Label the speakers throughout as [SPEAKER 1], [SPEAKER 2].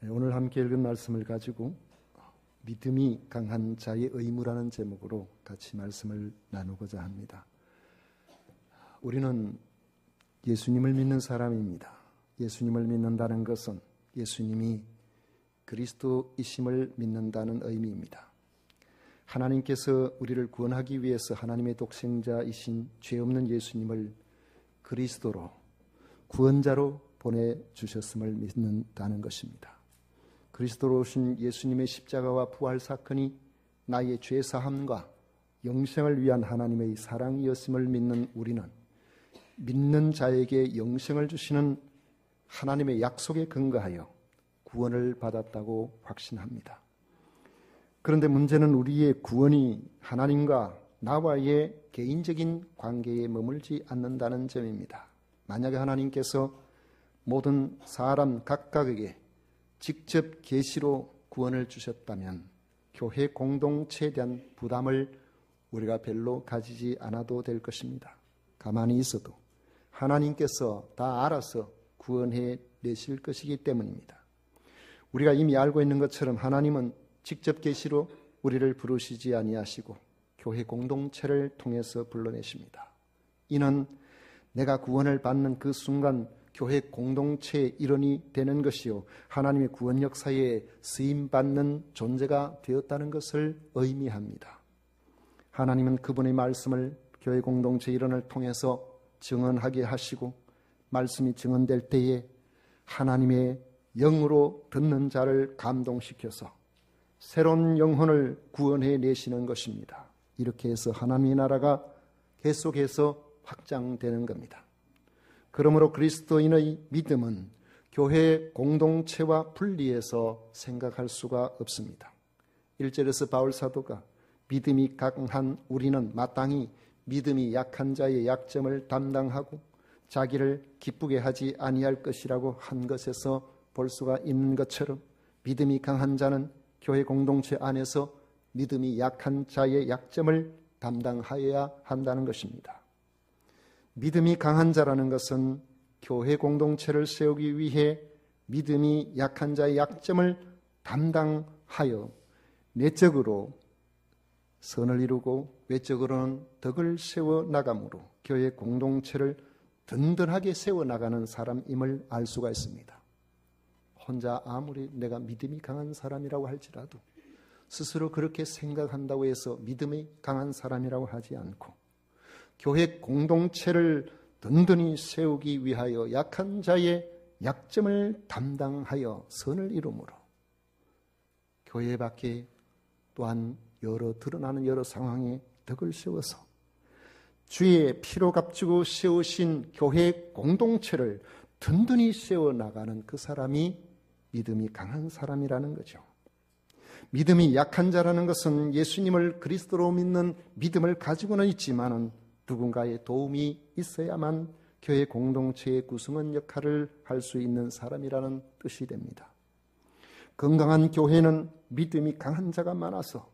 [SPEAKER 1] 오늘 함께 읽은 말씀을 가지고 믿음이 강한 자의 의무라는 제목으로 같이 말씀을 나누고자 합니다. 우리는 예수님을 믿는 사람입니다. 예수님을 믿는다는 것은 예수님이 그리스도이심을 믿는다는 의미입니다. 하나님께서 우리를 구원하기 위해서 하나님의 독생자이신 죄 없는 예수님을 그리스도로 구원자로 보내주셨음을 믿는다는 것입니다. 그리스도로 오신 예수님의 십자가와 부활 사건이 나의 죄사함과 영생을 위한 하나님의 사랑이었음을 믿는 우리는 믿는 자에게 영생을 주시는 하나님의 약속에 근거하여 구원을 받았다고 확신합니다. 그런데 문제는 우리의 구원이 하나님과 나와의 개인적인 관계에 머물지 않는다는 점입니다. 만약에 하나님께서 모든 사람 각각에게 직접 계시로 구원을 주셨다면 교회 공동체에 대한 부담을 우리가 별로 가지지 않아도 될 것입니다. 가만히 있어도 하나님께서 다 알아서 구원해 내실 것이기 때문입니다. 우리가 이미 알고 있는 것처럼 하나님은 직접 계시로 우리를 부르시지 아니하시고 교회 공동체를 통해서 불러내십니다. 이는 내가 구원을 받는 그 순간 교회 공동체의 일원이 되는 것이요 하나님의 구원 역사에 쓰임받는 존재가 되었다는 것을 의미합니다. 하나님은 그분의 말씀을 교회 공동체 일원을 통해서 증언하게 하시고 말씀이 증언될 때에 하나님의 영으로 듣는 자를 감동시켜서 새로운 영혼을 구원해 내시는 것입니다. 이렇게 해서 하나님의 나라가 계속해서 확장되는 겁니다. 그러므로 그리스도인의 믿음은 교회 공동체와 분리해서 생각할 수가 없습니다. 1절에서 바울 사도가 믿음이 강한 우리는 마땅히 믿음이 약한 자의 약점을 담당하고 자기를 기쁘게 하지 아니할 것이라고 한 것에서 볼 수가 있는 것처럼 믿음이 강한 자는 교회 공동체 안에서 믿음이 약한 자의 약점을 담당하여야 한다는 것입니다. 믿음이 강한 자라는 것은 교회 공동체를 세우기 위해 믿음이 약한 자의 약점을 담당하여 내적으로 선을 이루고 외적으로는 덕을 세워나감으로 교회 공동체를 든든하게 세워나가는 사람임을 알 수가 있습니다. 혼자 아무리 내가 믿음이 강한 사람이라고 할지라도 스스로 그렇게 생각한다고 해서 믿음이 강한 사람이라고 하지 않고 교회 공동체를 든든히 세우기 위하여 약한 자의 약점을 담당하여 선을 이루므로 교회 밖에 또한 드러나는 여러 상황에 덕을 세워서 주의 피로 값주고 세우신 교회 공동체를 든든히 세워나가는 그 사람이 믿음이 강한 사람이라는 거죠. 믿음이 약한 자라는 것은 예수님을 그리스도로 믿는 믿음을 가지고는 있지만은 누군가의 도움이 있어야만 교회 공동체의 구성원 역할을 할 수 있는 사람이라는 뜻이 됩니다. 건강한 교회는 믿음이 강한 자가 많아서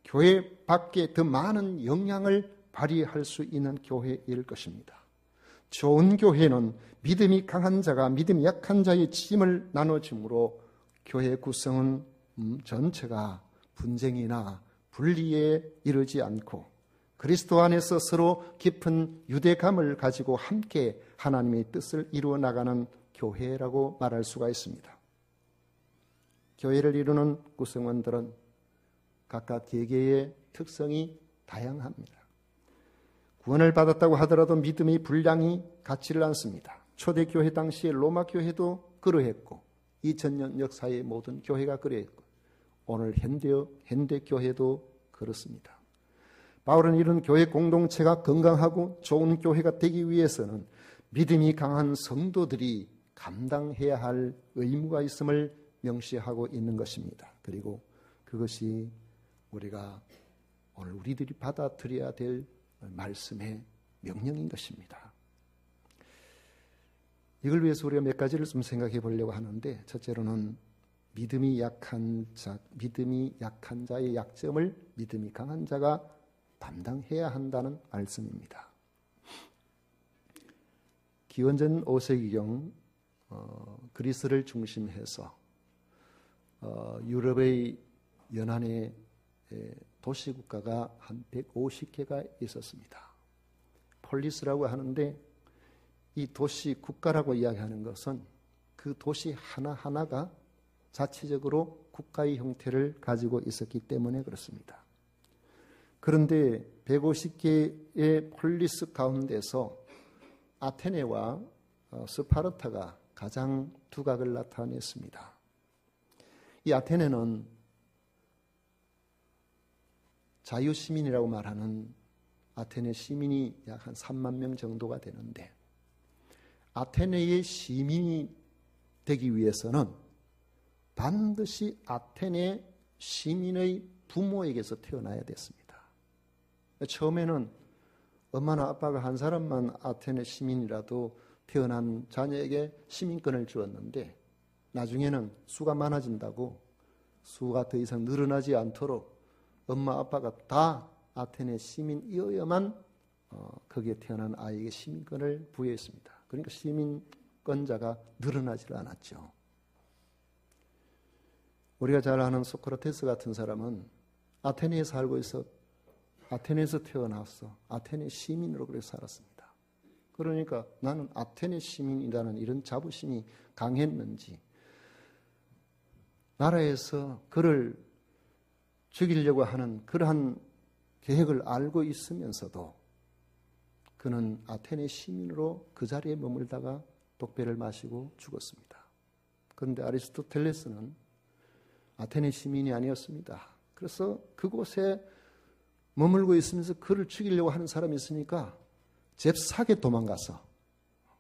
[SPEAKER 1] 교회 밖에 더 많은 영향을 발휘할 수 있는 교회일 것입니다. 좋은 교회는 믿음이 강한 자가 믿음이 약한 자의 짐을 나눠줌으로 교회 구성은 전체가 분쟁이나 분리에 이르지 않고 그리스도 안에서 서로 깊은 유대감을 가지고 함께 하나님의 뜻을 이루어 나가는 교회라고 말할 수가 있습니다. 교회를 이루는 구성원들은 각각 개개의 특성이 다양합니다. 구원을 받았다고 하더라도 믿음의 분량이 같지를 않습니다. 초대교회 당시에 로마 교회도 그러했고 2000년 역사의 모든 교회가 그러했고 오늘 현대 교회도 그렇습니다. 바울은 이런 교회 공동체가 건강하고 좋은 교회가 되기 위해서는 믿음이 강한 성도들이 감당해야 할 의무가 있음을 명시하고 있는 것입니다. 그리고 그것이 우리가 오늘 우리들이 받아들여야 될 말씀의 명령인 것입니다. 이걸 위해서 우리가 몇 가지를 좀 생각해 보려고 하는데 첫째로는 믿음이 약한 자의 약점을 믿음이 강한 자가 담당해야 한다는 말씀입니다. 기원전 5세기경 그리스를 중심해서 유럽의 연안에 도시국가가 한 150개가 있었습니다. 폴리스라고 하는데 이 도시 국가라고 이야기하는 것은 그 도시 하나하나가 자체적으로 국가의 형태를 가지고 있었기 때문에 그렇습니다. 그런데 150개의 폴리스 가운데서 아테네와 스파르타가 가장 두각을 나타냈습니다. 이 아테네는 자유시민이라고 말하는 아테네 시민이 약 한 3만 명 정도가 되는데 아테네의 시민이 되기 위해서는 반드시 아테네 시민의 부모에게서 태어나야 됐습니다. 처음에는 엄마나 아빠가 한 사람만 아테네 시민이라도 태어난 자녀에게 시민권을 주었는데 나중에는 수가 많아진다고 수가 더 이상 늘어나지 않도록 엄마 아빠가 다 아테네 시민이어야만 거기에 태어난 아이에게 시민권을 부여했습니다. 그러니까 시민권자가 늘어나질 않았죠. 우리가 잘 아는 소크라테스 같은 사람은 아테네에 살고 있어 아테네에서 태어났어. 아테네 시민으로 그렇게 살았습니다. 그러니까 나는 아테네 시민이라는 이런 자부심이 강했는지 나라에서 그를 죽이려고 하는 그러한 계획을 알고 있으면서도 그는 아테네 시민으로 그 자리에 머물다가 독배를 마시고 죽었습니다. 그런데 아리스토텔레스는 아테네 시민이 아니었습니다. 그래서 그곳에 머물고 있으면서 그를 죽이려고 하는 사람이 있으니까 잽싸게 도망가서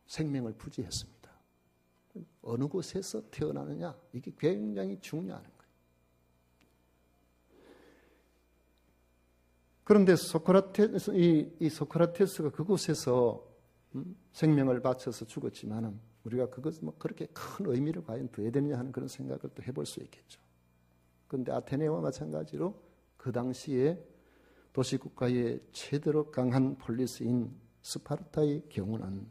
[SPEAKER 1] 생명을 부지했습니다. 어느 곳에서 태어나느냐 이게 굉장히 중요한 거예요. 그런데 소크라테스가 그곳에서 생명을 바쳐서 죽었지만은 우리가 그것 뭐 그렇게 큰 의미를 과연 둬야 되느냐 하는 그런 생각을 또 해볼 수 있겠죠. 그런데 아테네와 마찬가지로 그 당시에 도시국가의 최대로 강한 폴리스인 스파르타의 경우는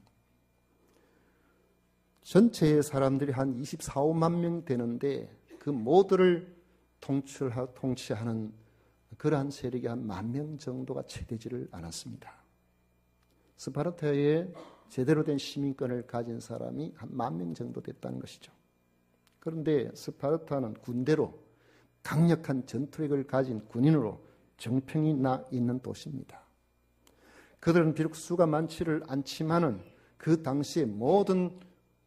[SPEAKER 1] 전체의 사람들이 한 24, 5만 명 되는데 그 모두를 통치하는 그러한 세력이 한 10,000명 정도가 채 되지를 않았습니다. 스파르타에 제대로 된 시민권을 가진 사람이 한 10,000명 정도 됐다는 것이죠. 그런데 스파르타는 군대로 강력한 전투력을 가진 군인으로 정평이 나 있는 도시입니다. 그들은 비록 수가 많지를 않지만은 그 당시의 모든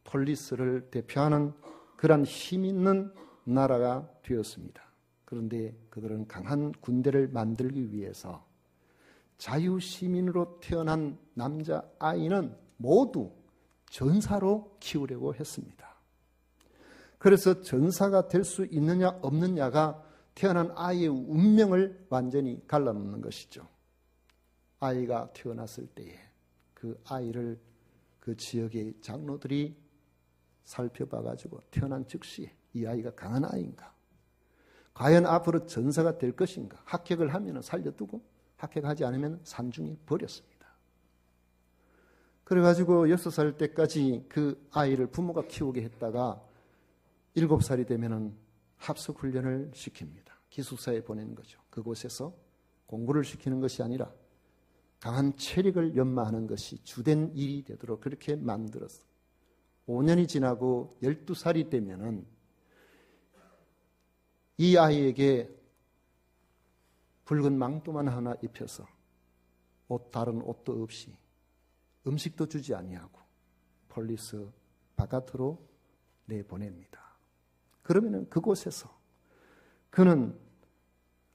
[SPEAKER 1] 폴리스를 대표하는 그러한 힘 있는 나라가 되었습니다. 그런데 그들은 강한 군대를 만들기 위해서 자유시민으로 태어난 남자아이는 모두 전사로 키우려고 했습니다. 그래서 전사가 될 수 있느냐 없느냐가 태어난 아이의 운명을 완전히 갈라놓는 것이죠. 아이가 태어났을 때에 그 아이를 그 지역의 장로들이 살펴봐가지고 태어난 즉시 이 아이가 강한 아이인가? 과연 앞으로 전사가 될 것인가? 합격을 하면 살려두고 합격하지 않으면 산중에 버렸습니다. 그래가지고 6살 때까지 그 아이를 부모가 키우게 했다가 7살이 되면 합숙훈련을 시킵니다. 기숙사에 보내는 거죠. 그곳에서 공부를 시키는 것이 아니라 강한 체력을 연마하는 것이 주된 일이 되도록 그렇게 만들었어요. 5년이 지나고 12살이 되면은 이 아이에게 붉은 망토만 하나 입혀서 다른 옷도 없이 음식도 주지 아니하고 폴리스 바깥으로 내보냅니다. 그러면은 그곳에서 그는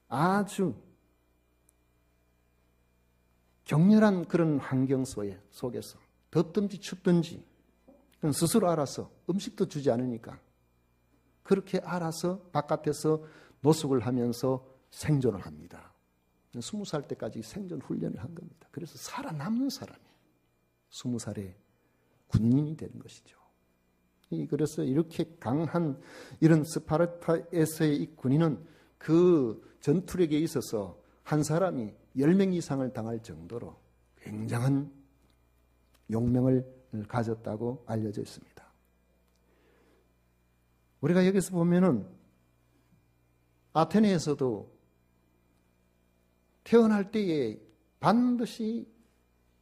[SPEAKER 1] 아주 격렬한 그런 환경 속에서 덥든지 춥든지 그는 스스로 알아서 음식도 주지 않으니까 그렇게 알아서 바깥에서 노숙을 하면서 생존을 합니다. 20살 때까지 생존 훈련을 한 겁니다. 그래서 살아남는 사람이 20살에 군인이 되는 것이죠. 그래서 이렇게 강한 이런 스파르타에서의 이 군인은 그 전투력에 있어서 한 사람이 10명 이상을 당할 정도로 굉장한 용명을 가졌다고 알려져 있습니다. 우리가 여기서 보면은 아테네에서도 태어날 때에 반드시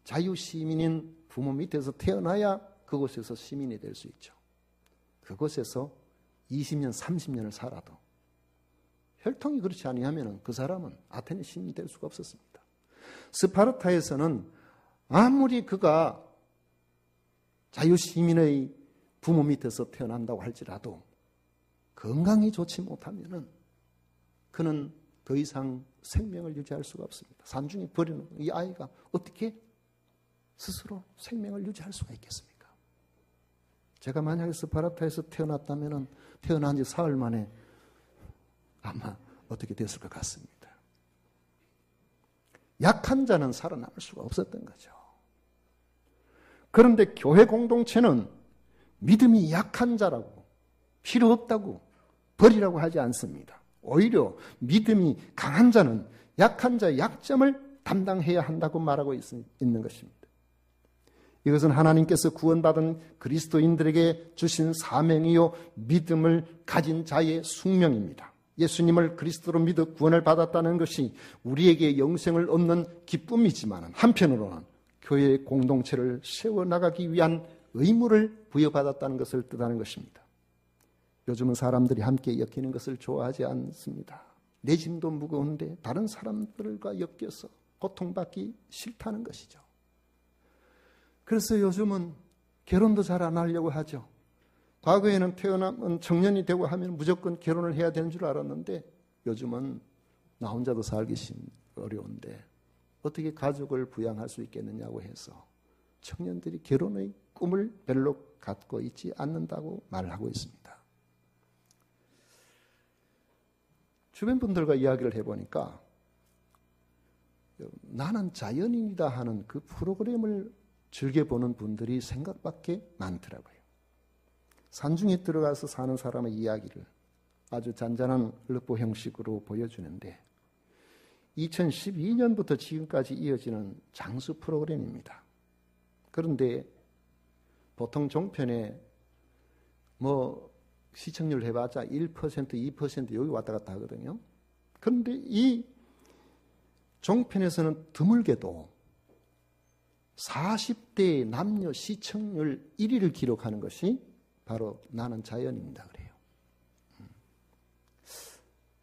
[SPEAKER 1] 자유시민인 부모 밑에서 태어나야 그곳에서 시민이 될 수 있죠. 그곳에서 20년, 30년을 살아도 혈통이 그렇지 아니하면 그 사람은 아테네 시민이 될 수가 없었습니다. 스파르타에서는 아무리 그가 자유시민의 부모 밑에서 태어난다고 할지라도 건강이 좋지 못하면 그는 더 이상 생명을 유지할 수가 없습니다. 산중에 버리는 이 아이가 어떻게 스스로 생명을 유지할 수가 있겠습니까? 제가 만약에 스파르타에서 태어났다면 태어난 지 사흘 만에 아마 어떻게 됐을 것 같습니다. 약한 자는 살아남을 수가 없었던 거죠. 그런데 교회 공동체는 믿음이 약한 자라고 필요 없다고 버리라고 하지 않습니다. 오히려 믿음이 강한 자는 약한 자의 약점을 담당해야 한다고 말하고 있는 것입니다. 이것은 하나님께서 구원받은 그리스도인들에게 주신 사명이요 믿음을 가진 자의 숙명입니다. 예수님을 그리스도로 믿어 구원을 받았다는 것이 우리에게 영생을 얻는 기쁨이지만 한편으로는 교회 공동체를 세워나가기 위한 의무를 부여받았다는 것을 뜻하는 것입니다. 요즘은 사람들이 함께 엮이는 것을 좋아하지 않습니다. 내 짐도 무거운데 다른 사람들과 엮여서 고통받기 싫다는 것이죠. 그래서 요즘은 결혼도 잘 안 하려고 하죠. 과거에는 태어나면 청년이 되고 하면 무조건 결혼을 해야 되는 줄 알았는데 요즘은 나 혼자도 살기 어려운데 어떻게 가족을 부양할 수 있겠느냐고 해서 청년들이 결혼의 꿈을 별로 갖고 있지 않는다고 말하고 있습니다. 주변 분들과 이야기를 해보니까 나는 자연인이다 하는 그 프로그램을 즐겨보는 분들이 생각밖에 많더라고요. 산중에 들어가서 사는 사람의 이야기를 아주 잔잔한 르포 형식으로 보여주는데 2012년부터 지금까지 이어지는 장수 프로그램입니다. 그런데 보통 종편에 시청률 해봤자 1%, 2% 여기 왔다 갔다 하거든요. 그런데 이 종편에서는 드물게도 40대 남녀 시청률 1위를 기록하는 것이 바로 나는 자연인이다 그래요.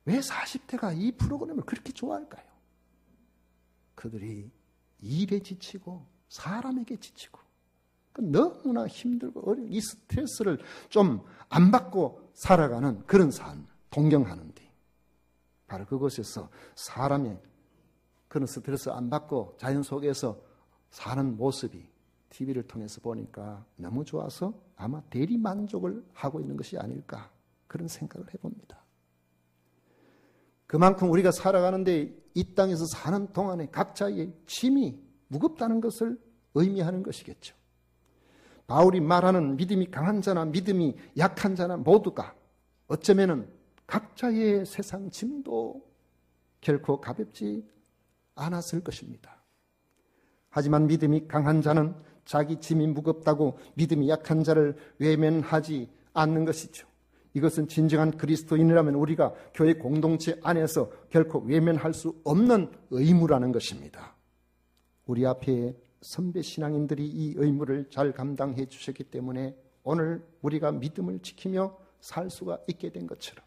[SPEAKER 1] 왜 40대가 이 프로그램을 그렇게 좋아할까요? 그들이 일에 지치고 사람에게 지치고 너무나 힘들고 어려운 이 스트레스를 좀 안 받고 살아가는 그런 삶 동경하는데 바로 그곳에서 사람의 그런 스트레스 안 받고 자연 속에서 사는 모습이 TV를 통해서 보니까 너무 좋아서 아마 대리 만족을 하고 있는 것이 아닐까 그런 생각을 해봅니다. 그만큼 우리가 살아가는데 이 땅에서 사는 동안에 각자의 짐이 무겁다는 것을 의미하는 것이겠죠. 바울이 말하는 믿음이 강한 자나 믿음이 약한 자나 모두가 어쩌면은 각자의 세상 짐도 결코 가볍지 않았을 것입니다. 하지만 믿음이 강한 자는 자기 짐이 무겁다고 믿음이 약한 자를 외면하지 않는 것이죠. 이것은 진정한 그리스도인이라면 우리가 교회 공동체 안에서 결코 외면할 수 없는 의무라는 것입니다. 우리 앞에 선배 신앙인들이 이 의무를 잘 감당해 주셨기 때문에 오늘 우리가 믿음을 지키며 살 수가 있게 된 것처럼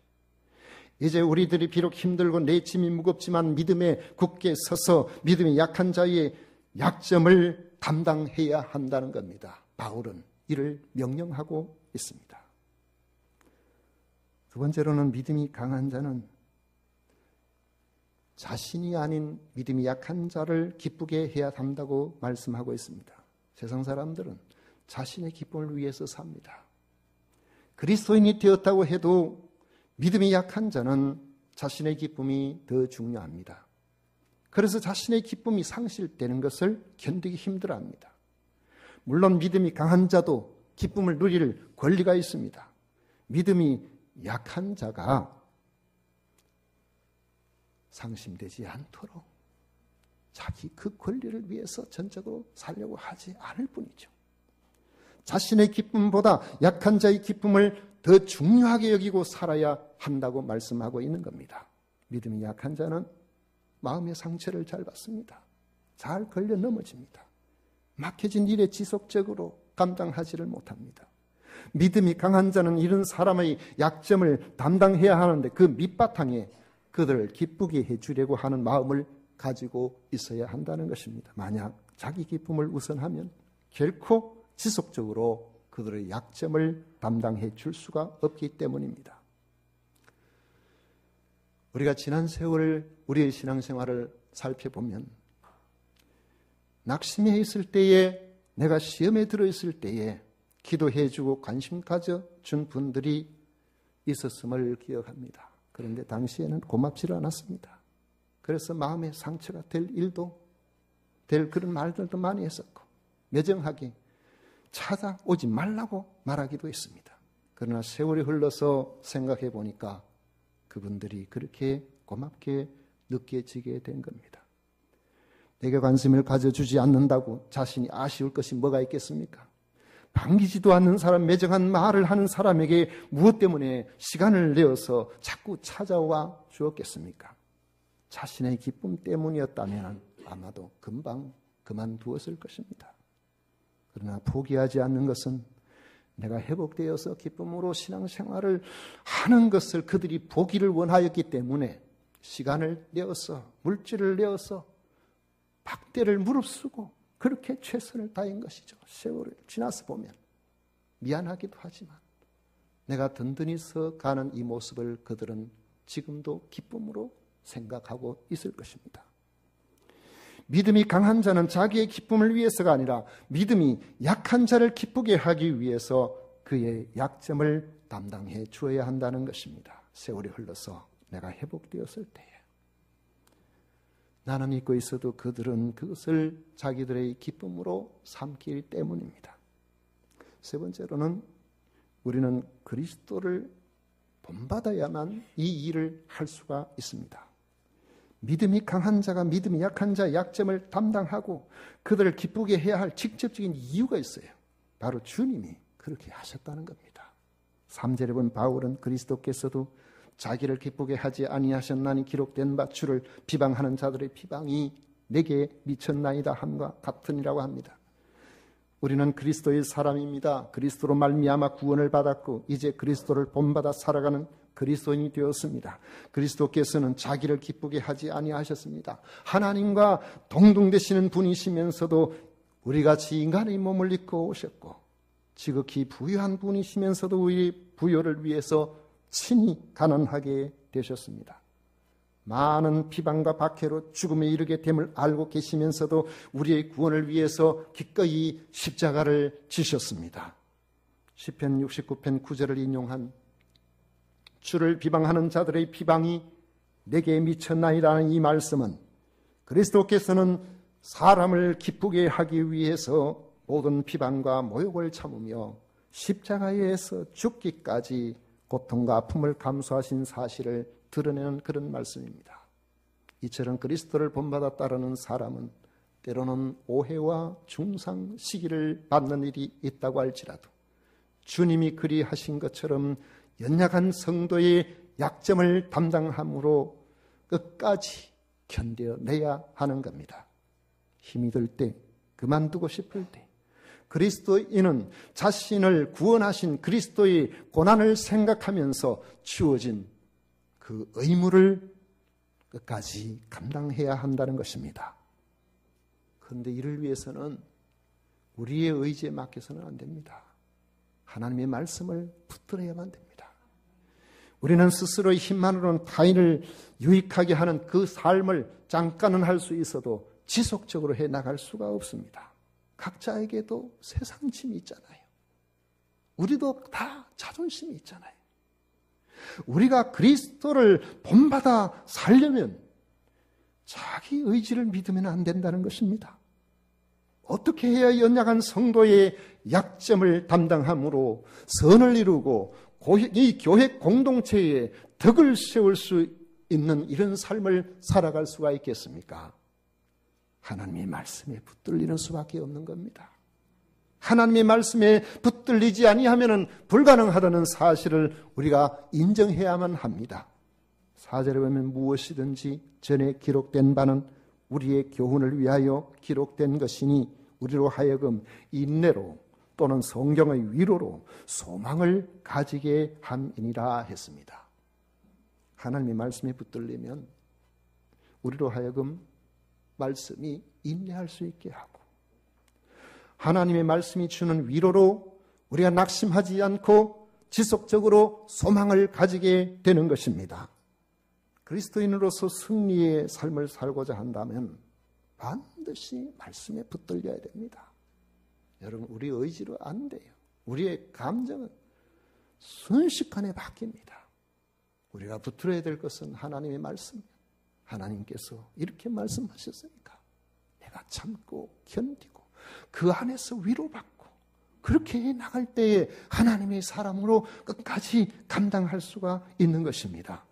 [SPEAKER 1] 이제 우리들이 비록 힘들고 내 짐이 무겁지만 믿음에 굳게 서서 믿음이 약한 자의 약점을 담당해야 한다는 겁니다. 바울은 이를 명령하고 있습니다. 두 번째로는 믿음이 강한 자는 자신이 아닌 믿음이 약한 자를 기쁘게 해야 한다고 말씀하고 있습니다. 세상 사람들은 자신의 기쁨을 위해서 삽니다. 그리스도인이 되었다고 해도 믿음이 약한 자는 자신의 기쁨이 더 중요합니다. 그래서 자신의 기쁨이 상실되는 것을 견디기 힘들어합니다. 물론 믿음이 강한 자도 기쁨을 누릴 권리가 있습니다. 믿음이 약한 자가 상심되지 않도록 자기 그 권리를 위해서 전적으로 살려고 하지 않을 뿐이죠. 자신의 기쁨보다 약한 자의 기쁨을 더 중요하게 여기고 살아야 한다고 말씀하고 있는 겁니다. 믿음이 약한 자는 마음의 상처를 잘 받습니다. 잘 걸려 넘어집니다. 막혀진 일에 지속적으로 감당하지를 못합니다. 믿음이 강한 자는 이런 사람의 약점을 담당해야 하는데 그 밑바탕에 그들을 기쁘게 해주려고 하는 마음을 가지고 있어야 한다는 것입니다. 만약 자기 기쁨을 우선하면 결코 지속적으로 그들의 약점을 담당해 줄 수가 없기 때문입니다. 우리가 지난 세월 우리의 신앙생활을 살펴보면 낙심해 있을 때에, 내가 시험에 들어있을 때에 기도해주고 관심 가져준 분들이 있었음을 기억합니다. 그런데 당시에는 고맙지를 않았습니다. 그래서 마음에 상처가 될 일도, 될 그런 말들도 많이 했었고 매정하게 찾아오지 말라고 말하기도 했습니다. 그러나 세월이 흘러서 생각해 보니까 그분들이 그렇게 고맙게 느껴지게 된 겁니다. 내게 관심을 가져주지 않는다고 자신이 아쉬울 것이 뭐가 있겠습니까? 반기지도 않는 사람, 매정한 말을 하는 사람에게 무엇 때문에 시간을 내어서 자꾸 찾아와 주었겠습니까? 자신의 기쁨 때문이었다면 아마도 금방 그만두었을 것입니다. 그러나 포기하지 않는 것은 내가 회복되어서 기쁨으로 신앙생활을 하는 것을 그들이 보기를 원하였기 때문에 시간을 내어서, 물질을 내어서 박대를 무릅쓰고 그렇게 최선을 다한 것이죠. 세월을 지나서 보면 미안하기도 하지만 내가 든든히 서 가는 이 모습을 그들은 지금도 기쁨으로 생각하고 있을 것입니다. 믿음이 강한 자는 자기의 기쁨을 위해서가 아니라 믿음이 약한 자를 기쁘게 하기 위해서 그의 약점을 담당해 주어야 한다는 것입니다. 세월이 흘러서 내가 회복되었을 때에 나는 믿고 있어도 그들은 그것을 자기들의 기쁨으로 삼기 때문입니다. 세 번째로는 우리는 그리스도를 본받아야만 이 일을 할 수가 있습니다. 믿음이 강한 자가 믿음이 약한 자의 약점을 담당하고 그들을 기쁘게 해야 할 직접적인 이유가 있어요. 바로 주님이 그렇게 하셨다는 겁니다. 3절에 본 바울은 그리스도께서도 자기를 기쁘게 하지 아니하셨나니 기록된 바 주를 비방하는 자들의 비방이 내게 미쳤나이다 함과 같으니라고 합니다. 우리는 그리스도의 사람입니다. 그리스도로 말미암아 구원을 받았고 이제 그리스도를 본받아 살아가는 그리스도인이 되었습니다. 그리스도께서는 자기를 기쁘게 하지 아니하셨습니다. 하나님과 동등되시는 분이시면서도 우리같이 인간의 몸을 입고 오셨고 지극히 부유한 분이시면서도 우리 부요를 위해서 친히 가난하게 되셨습니다. 많은 비방과 박해로 죽음에 이르게 됨을 알고 계시면서도 우리의 구원을 위해서 기꺼이 십자가를 지셨습니다. 시편 69편 9절을 인용한 주를 비방하는 자들의 비방이 내게 미쳤나이라는 이 말씀은 그리스도께서는 사람을 기쁘게 하기 위해서 모든 비방과 모욕을 참으며 십자가에서 죽기까지 고통과 아픔을 감수하신 사실을 드러내는 그런 말씀입니다. 이처럼 그리스도를 본받아 따르는 사람은 때로는 오해와 중상 시기를 받는 일이 있다고 할지라도 주님이 그리하신 것처럼 연약한 성도의 약점을 담당함으로 끝까지 견뎌내야 하는 겁니다. 힘이 들 때, 그만두고 싶을 때 그리스도인은 자신을 구원하신 그리스도의 고난을 생각하면서 주어진 그 의무를 끝까지 감당해야 한다는 것입니다. 그런데 이를 위해서는 우리의 의지에 맡겨서는 안 됩니다. 하나님의 말씀을 붙들어야만 됩니다. 우리는 스스로의 힘만으로는 타인을 유익하게 하는 그 삶을 잠깐은 할 수 있어도 지속적으로 해나갈 수가 없습니다. 각자에게도 세상심이 있잖아요. 우리도 다 자존심이 있잖아요. 우리가 그리스도를 본받아 살려면 자기 의지를 믿으면 안 된다는 것입니다. 어떻게 해야 연약한 성도의 약점을 담당함으로 선을 이루고 이 교회 공동체에 덕을 세울 수 있는 이런 삶을 살아갈 수가 있겠습니까? 하나님의 말씀에 붙들리는 수밖에 없는 겁니다. 하나님의 말씀에 붙들리지 아니하면 불가능하다는 사실을 우리가 인정해야만 합니다. 4절에 보면 무엇이든지 전에 기록된 바는 우리의 교훈을 위하여 기록된 것이니 우리로 하여금 인내로 또는 성경의 위로로 소망을 가지게 함이니라 했습니다. 하나님의 말씀에 붙들리면 우리로 하여금 말씀이 인내할 수 있게 하고 하나님의 말씀이 주는 위로로 우리가 낙심하지 않고 지속적으로 소망을 가지게 되는 것입니다. 그리스도인으로서 승리의 삶을 살고자 한다면 반드시 말씀에 붙들려야 됩니다. 여러분, 우리 의지로 안 돼요. 우리의 감정은 순식간에 바뀝니다. 우리가 붙들어야 될 것은 하나님의 말씀. 하나님께서 이렇게 말씀하셨으니까 내가 참고 견디고 그 안에서 위로받고 그렇게 나갈 때에 하나님의 사람으로 끝까지 감당할 수가 있는 것입니다.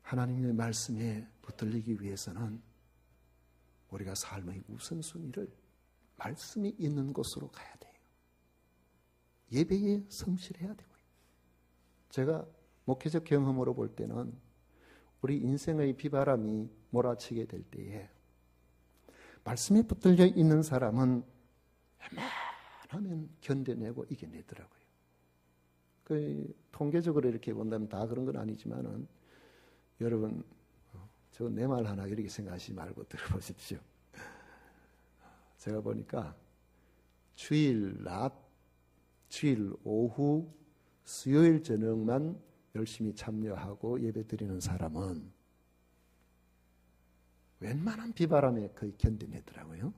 [SPEAKER 1] 하나님의 말씀에 붙들리기 위해서는 우리가 삶의 우선순위를 말씀이 있는 곳으로 가야 돼요. 예배에 성실해야 되고요. 제가 목회적 경험으로 볼 때는 우리 인생의 비바람이 몰아치게 될 때에 말씀에 붙들려 있는 사람은 웬만하면 견뎌내고 이겨내더라고요. 통계적으로 이렇게 본다면 다 그런 건 아니지만은 여러분, 저 내 말 하나 이렇게 생각하시지 말고 들어보십시오. 제가 보니까 주일 낮, 주일 오후, 수요일 저녁만 열심히 참여하고 예배 드리는 사람은 웬만한 비바람에 거의 견뎌내더라고요.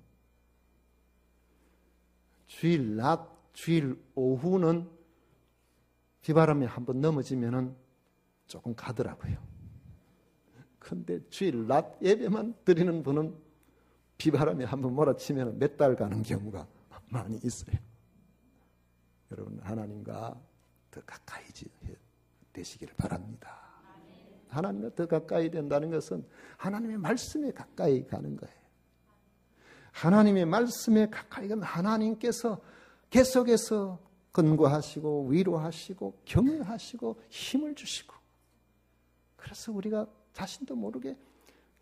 [SPEAKER 1] 주일 낮, 주일 오후는 비바람에 한번 넘어지면은 조금 가더라고요. 근데 주일 낮 예배만 드리는 분은 비바람이 한번 몰아치면 몇 달 가는 경우가 많이 있어요. 여러분, 하나님과 더 가까이 되시기를 바랍니다. 하나님과 더 가까이 된다는 것은 하나님의 말씀에 가까이 가는 거예요. 하나님의 말씀에 가까이 가면 하나님께서 계속해서 근거하시고 위로하시고 격려하시고 힘을 주시고, 그래서 우리가 자신도 모르게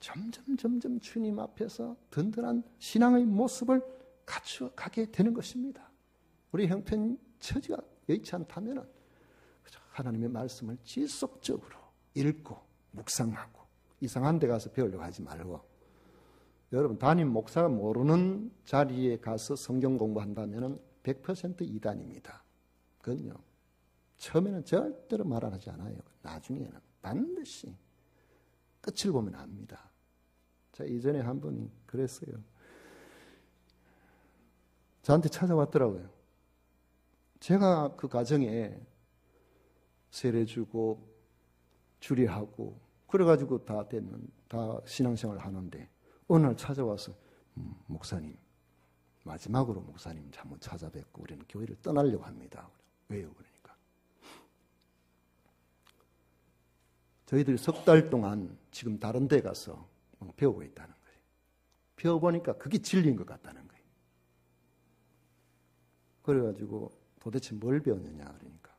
[SPEAKER 1] 점점 주님 앞에서 든든한 신앙의 모습을 갖추어가게 되는 것입니다. 우리 형편 처지가 여의치 않다면 하나님의 말씀을 지속적으로 읽고 묵상하고, 이상한 데 가서 배우려고 하지 말고, 여러분, 담임 목사가 모르는 자리에 가서 성경 공부한다면 100% 이단입니다. 그건요, 처음에는 절대로 말 안 하지 않아요. 나중에는 반드시 끝을 보면 압니다. 자, 이전에 한 분이 그랬어요. 저한테 찾아왔더라고요. 제가 그 가정에 세례 주고 주례하고 그래가지고 다 신앙생활을 하는데 어느 날 찾아와서 목사님, 마지막으로 목사님 한번 찾아뵙고 우리는 교회를 떠나려고 합니다. 왜요? 그러니까 저희들이 석 달 동안 지금 다른 데 가서 배우고 있다는 거예요. 배워보니까 그게 진리인 것 같다는 거예요. 그래가지고 도대체 뭘 배웠느냐 그러니까,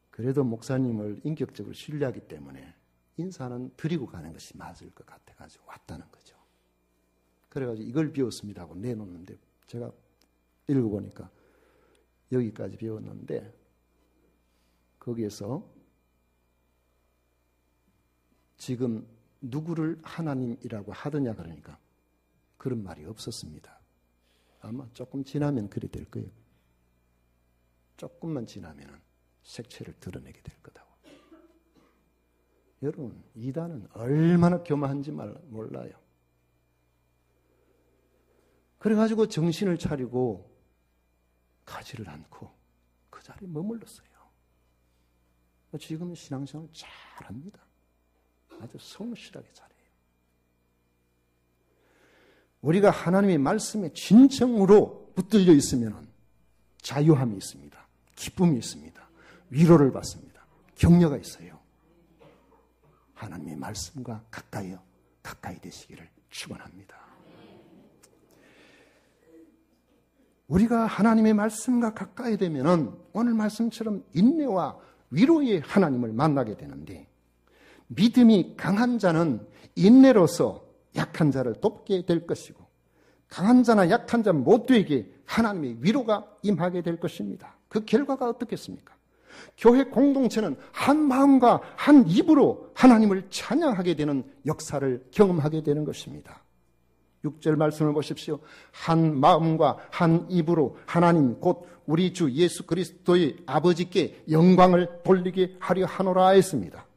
[SPEAKER 1] 그래도 목사님을 인격적으로 신뢰하기 때문에 인사는 드리고 가는 것이 맞을 것 같아가지고 왔다는 거죠. 그래가지고 이걸 배웠습니다 하고 내놓는데, 제가 읽어보니까 여기까지 배웠는데 거기에서 지금 누구를 하나님이라고 하더냐 그러니까 그런 말이 없었습니다. 아마 조금 지나면 그리 될 거예요. 조금만 지나면 색채를 드러내게 될 거다고. 여러분, 이단은 얼마나 교만한지 몰라요. 그래가지고 정신을 차리고 가지를 않고 그 자리에 머물렀어요. 지금 신앙생활 잘합니다. 아주 성실하게 잘해요. 우리가 하나님의 말씀에 진정으로 붙들려 있으면 자유함이 있습니다. 기쁨이 있습니다. 위로를 받습니다. 격려가 있어요. 하나님의 말씀과 가까이 되시기를 축원합니다. 우리가 하나님의 말씀과 가까이 되면은 오늘 말씀처럼 인내와 위로의 하나님을 만나게 되는데, 믿음이 강한 자는 인내로서 약한 자를 돕게 될 것이고, 강한 자나 약한 자 모두에게 하나님의 위로가 임하게 될 것입니다. 그 결과가 어떻겠습니까? 교회 공동체는 한 마음과 한 입으로 하나님을 찬양하게 되는 역사를 경험하게 되는 것입니다. 6절 말씀을 보십시오. 한 마음과 한 입으로 하나님 곧 우리 주 예수 그리스도의 아버지께 영광을 돌리게 하려 하노라 했습니다.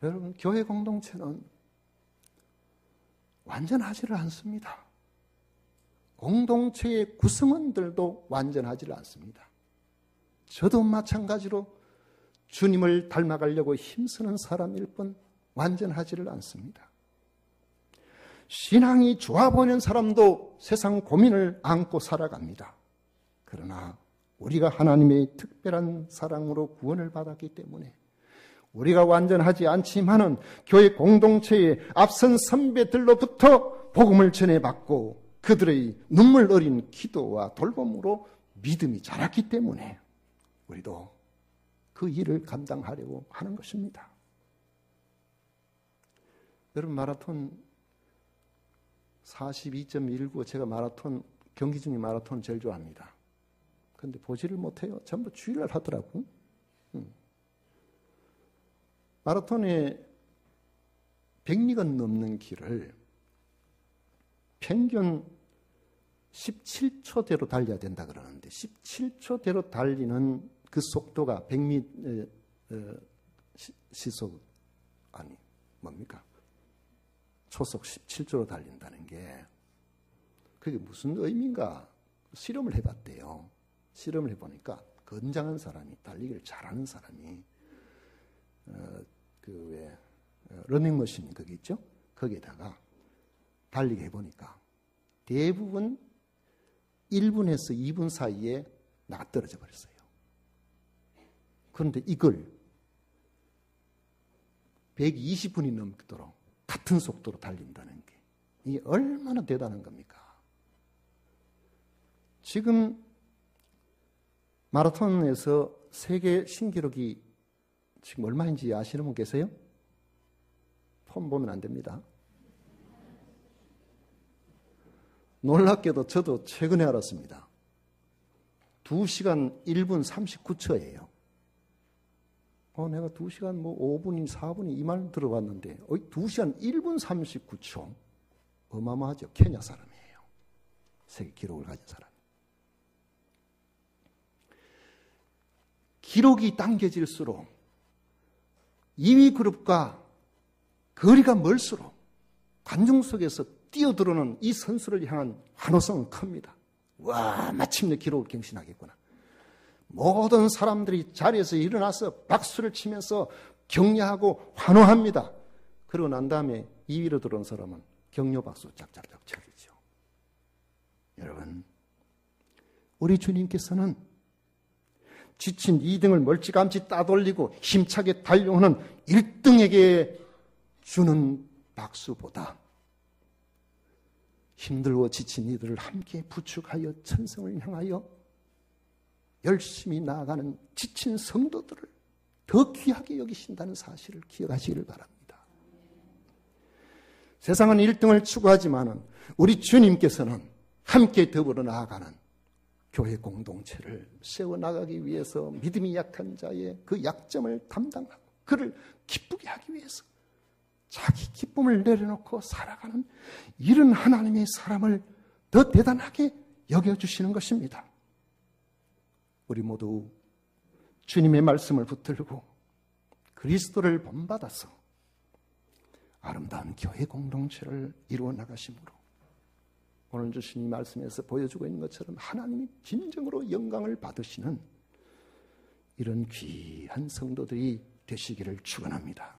[SPEAKER 1] 여러분, 교회 공동체는 완전하지를 않습니다. 공동체의 구성원들도 완전하지를 않습니다. 저도 마찬가지로 주님을 닮아가려고 힘쓰는 사람일 뿐 완전하지를 않습니다. 신앙이 좋아 보이는 사람도 세상 고민을 안고 살아갑니다. 그러나 우리가 하나님의 특별한 사랑으로 구원을 받았기 때문에 우리가 완전하지 않지만은 교회 공동체의 앞선 선배들로부터 복음을 전해받고 그들의 눈물 어린 기도와 돌봄으로 믿음이 자랐기 때문에 우리도 그 일을 감당하려고 하는 것입니다. 여러분, 마라톤 42.19, 제가 마라톤, 경기 중에 마라톤 제일 좋아합니다. 그런데 보지를 못해요. 전부 주의를 하더라고요. 마라톤에 100리가 넘는 길을 평균 17초대로 달려야 된다 그러는데, 17초대로 달리는 그 속도가 100m 시속, 아니 뭡니까? 초속 17초로 달린다는 게 그게 무슨 의미인가 실험을 해봤대요. 실험을 해보니까 건장한 사람이, 달리기를 잘하는 사람이 러닝머신 거기 있죠? 거기에다가 달리게 해보니까 대부분 1분에서 2분 사이에 나가 떨어져 버렸어요. 그런데 이걸 120분이 넘도록 같은 속도로 달린다는 게 이게 얼마나 대단한 겁니까? 지금 마라톤에서 세계 신기록이 지금 얼마인지 아시는 분 계세요? 폰 보면 안 됩니다. 놀랍게도 저도 최근에 알았습니다. 2시간 1분 39초예요. 내가 2시간 5분이 4분이 이 말 들어봤는데 2시간 1분 39초. 어마어마하죠. 케냐 사람이에요. 세계 기록을 가진 사람. 기록이 당겨질수록 2위 그룹과 거리가 멀수록 관중 속에서 뛰어들어오는 이 선수를 향한 환호성은 큽니다. 와, 마침내 기록을 경신하겠구나. 모든 사람들이 자리에서 일어나서 박수를 치면서 격려하고 환호합니다. 그러고 난 다음에 2위로 들어온 사람은 격려 박수 짝짝짝 쳐주죠. 여러분, 우리 주님께서는 지친 2등을 멀찌감치 따돌리고 힘차게 달려오는 1등에게 주는 박수보다 힘들고 지친 이들을 함께 부축하여 천성을 향하여 열심히 나아가는 지친 성도들을 더 귀하게 여기신다는 사실을 기억하시기를 바랍니다. 세상은 1등을 추구하지만 우리 주님께서는 함께 더불어 나아가는 교회 공동체를 세워나가기 위해서 믿음이 약한 자의 그 약점을 담당하고 그를 기쁘게 하기 위해서 자기 기쁨을 내려놓고 살아가는 이런 하나님의 사람을 더 대단하게 여겨주시는 것입니다. 우리 모두 주님의 말씀을 붙들고 그리스도를 본받아서 아름다운 교회 공동체를 이루어 나가심으로 오늘 주신 이 말씀에서 보여주고 있는 것처럼 하나님이 진정으로 영광을 받으시는 이런 귀한 성도들이 되시기를 축원합니다.